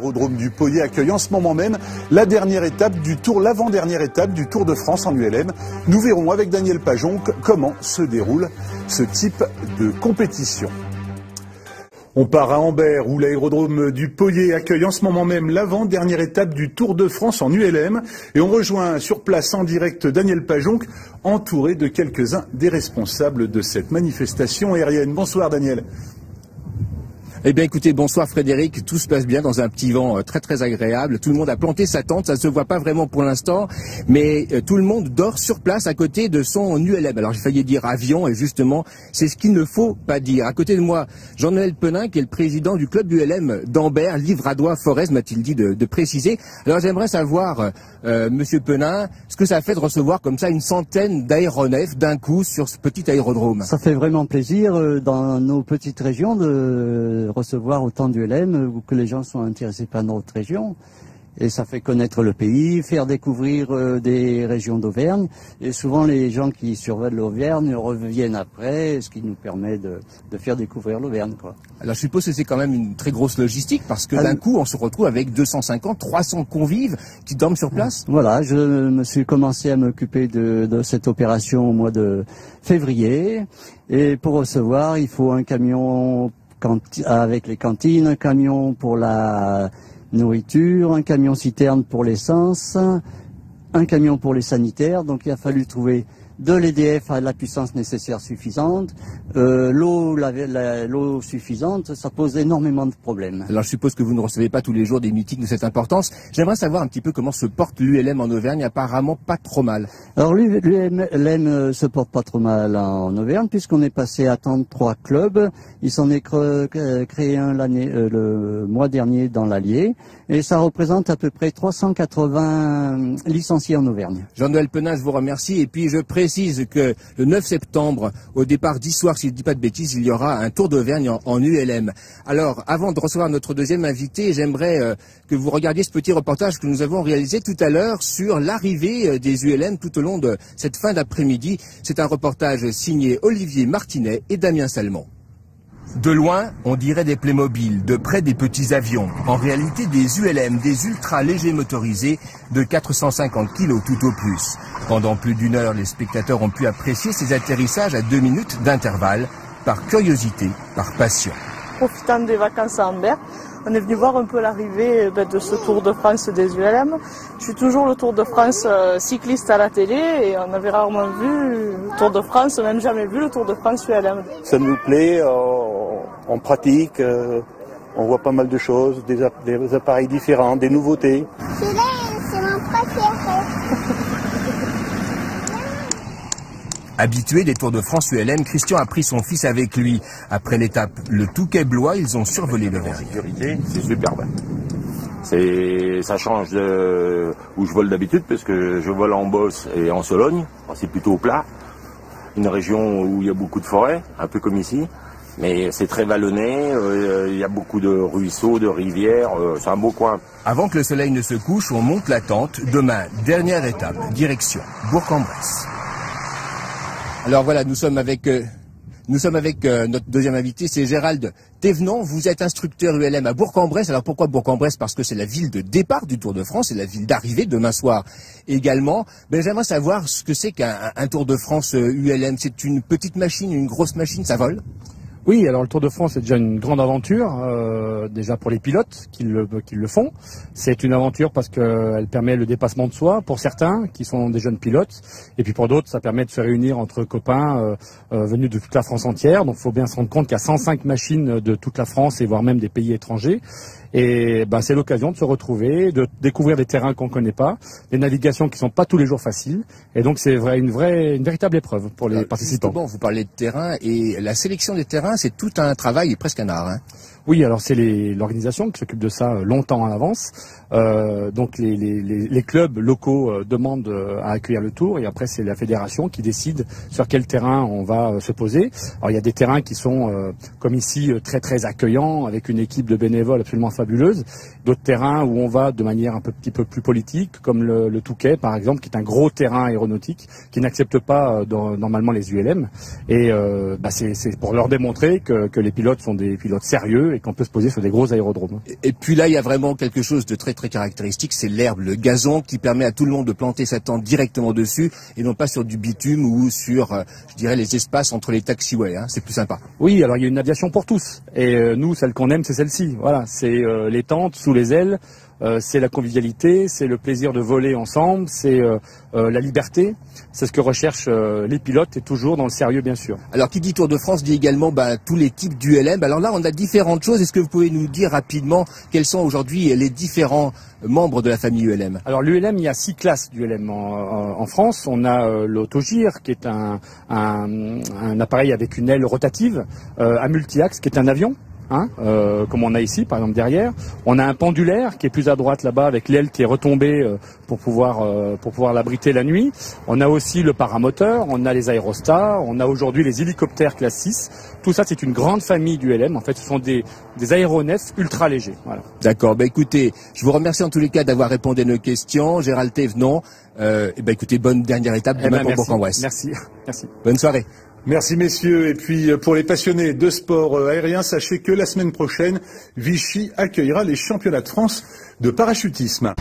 l'aérodrome du Poyet accueille en ce moment même la dernière étape du Tour, l'avant-dernière étape du Tour de France en ULM. Nous verrons avec Daniel Pajon comment se déroule ce type de compétition. On part à Ambert où l'aérodrome du Poyet accueille en ce moment même l'avant-dernière étape du Tour de France en ULM. Et on rejoint sur place en direct Daniel Pajon, entouré de quelques-uns des responsables de cette manifestation aérienne. Bonsoir Daniel. Eh bien écoutez, bonsoir Frédéric, tout se passe bien dans un petit vent très très agréable, tout le monde a planté sa tente, ça ne se voit pas vraiment pour l'instant, mais tout le monde dort sur place à côté de son ULM. Alors j'ai failli dire avion et justement c'est ce qu'il ne faut pas dire. À côté de moi, Jean-Noël Penin qui est le président du club ULM d'Ambert, Livradois-Forez m'a-t-il dit de préciser. Alors j'aimerais savoir, monsieur Penin, ce que ça fait de recevoir comme ça une centaine d'aéronefs d'un coup sur ce petit aérodrome. Ça fait vraiment plaisir dans nos petites régions de recevoir autant d'ULM ou que les gens soient intéressés par notre région. Et ça fait connaître le pays, faire découvrir des régions d'Auvergne. Et souvent, les gens qui survolent l'Auvergne reviennent après, ce qui nous permet de faire découvrir l'Auvergne, quoi. Alors, je suppose que c'est quand même une très grosse logistique parce que d'un coup, on se retrouve avec 250, 300 convives qui dorment sur place. Voilà, je me suis commencé à m'occuper de cette opération au mois de février. Et pour recevoir, il faut un camion avec les cantines, un camion pour la nourriture, un camion citerne pour l'essence, un camion pour les sanitaires. Donc il a fallu trouver de l'EDF à la puissance nécessaire suffisante, l'eau suffisante, ça pose énormément de problèmes. Alors je suppose que vous ne recevez pas tous les jours des meetings de cette importance. J'aimerais savoir un petit peu comment se porte l'ULM en Auvergne, apparemment pas trop mal. Alors l'ULM se porte pas trop mal en Auvergne puisqu'on est passé à 33 clubs. Il s'en est créé un le mois dernier dans l'Allier et ça représente à peu près 380 licenciés en Auvergne. Jean-Noël Penin, je vous remercie et puis je précise que le 9 septembre, au départ d'Issoire, si je ne dis pas de bêtises, il y aura un Tour d'Auvergne en ULM. Alors, avant de recevoir notre deuxième invité, j'aimerais que vous regardiez ce petit reportage que nous avons réalisé tout à l'heure sur l'arrivée des ULM tout au long de cette fin d'après-midi. C'est un reportage signé Olivier Martinet et Damien Salmon. De loin, on dirait des Playmobil, de près des petits avions. En réalité, des ULM, des ultra légers motorisés de 450 kg tout au plus. Pendant plus d'une heure, les spectateurs ont pu apprécier ces atterrissages à 2 minutes d'intervalle, par curiosité, par passion. Profitant des vacances à Ambert, on est venu voir un peu l'arrivée de ce Tour de France des ULM. Je suis toujours le Tour de France cycliste à la télé et on avait rarement vu le Tour de France, même jamais vu le Tour de France ULM. Ça nous plaît, on pratique, on voit pas mal de choses, des appareils différents, des nouveautés. Celui-là, c'est mon préféré. Habitué des Tours de France ULM, Christian a pris son fils avec lui. Après l'étape Le Touquet-Blois, ils ont survolé l'Auvergne. C'est superbe. Ça change de où je vole d'habitude, parce que je vole en Beauce et en Sologne. C'est plutôt plat. Une région où il y a beaucoup de forêts, un peu comme ici. Mais c'est très vallonné, il y a beaucoup de ruisseaux, de rivières, c'est un beau coin. Avant que le soleil ne se couche, on monte la tente. Demain, dernière étape, direction Bourg-en-Bresse. Alors voilà, nous sommes avec notre deuxième invité, c'est Gérald Thévenant. Vous êtes instructeur ULM à Bourg-en-Bresse. Alors pourquoi Bourg-en-Bresse? Parce que c'est la ville de départ du Tour de France et la ville d'arrivée demain soir également. Ben, j'aimerais savoir ce que c'est qu'un Tour de France ULM. C'est une petite machine, une grosse machine, ça vole? Oui, alors le Tour de France est déjà une grande aventure, déjà pour les pilotes qui le font. C'est une aventure parce qu'elle permet le dépassement de soi pour certains qui sont des jeunes pilotes, et puis pour d'autres ça permet de se réunir entre copains venus de toute la France entière. Donc il faut bien se rendre compte qu'il y a 105 machines de toute la France et voire même des pays étrangers. Et ben, c'est l'occasion de se retrouver, de découvrir des terrains qu'on ne connaît pas, des navigations qui ne sont pas tous les jours faciles. Et donc c'est une véritable épreuve pour les participants. Bon, vous parlez de terrain et la sélection des terrains, c'est tout un travail et presque un art. Hein. Oui, alors c'est l'organisation qui s'occupe de ça longtemps en avance. Donc les clubs locaux demandent à accueillir le Tour et après c'est la fédération qui décide sur quel terrain on va se poser. Alors il y a des terrains qui sont comme ici très très accueillants avec une équipe de bénévoles absolument fabuleuse. D'autres terrains où on va de manière un petit peu plus politique comme le Touquet par exemple qui est un gros terrain aéronautique qui n'accepte pas normalement les ULM et c'est pour leur démontrer que les pilotes sont des pilotes sérieux et qu'on peut se poser sur des gros aérodromes. Et puis là, il y a vraiment quelque chose de très très caractéristique, c'est l'herbe, le gazon qui permet à tout le monde de planter sa tente directement dessus et non pas sur du bitume ou sur, je dirais, les espaces entre les taxiways. Hein. C'est plus sympa. Oui, alors il y a une aviation pour tous. Et nous, celle qu'on aime, c'est celle-ci. Voilà, c'est les tentes sous les ailes. C'est la convivialité, c'est le plaisir de voler ensemble, c'est la liberté. C'est ce que recherchent les pilotes et toujours dans le sérieux, bien sûr. Alors, qui dit Tour de France dit également tous les types d'ULM. Alors là, on a différentes choses. Est-ce que vous pouvez nous dire rapidement quels sont aujourd'hui les différents membres de la famille ULM? Alors l'ULM, il y a 6 classes d'ULM en France. On a l'autogire, qui est un appareil avec une aile rotative, un multi-axe, qui est un avion. Comme on a ici par exemple derrière. On a un pendulaire qui est plus à droite là-bas avec l'aile qui est retombée pour pouvoir l'abriter la nuit. On a aussi le paramoteur, on a les aérostats, on a aujourd'hui les hélicoptères classe 6. Tout ça c'est une grande famille d'ULM. En fait ce sont des aéronefs ultra légers. Voilà. D'accord, écoutez, je vous remercie en tous les cas d'avoir répondu à nos questions. Gérald Thévenon, écoutez, bonne dernière étape demain pour Bourg-en-Bresse. Merci. Bonne soirée. Merci messieurs. Et puis pour les passionnés de sport aérien, sachez que la semaine prochaine, Vichy accueillera les championnats de France de parachutisme.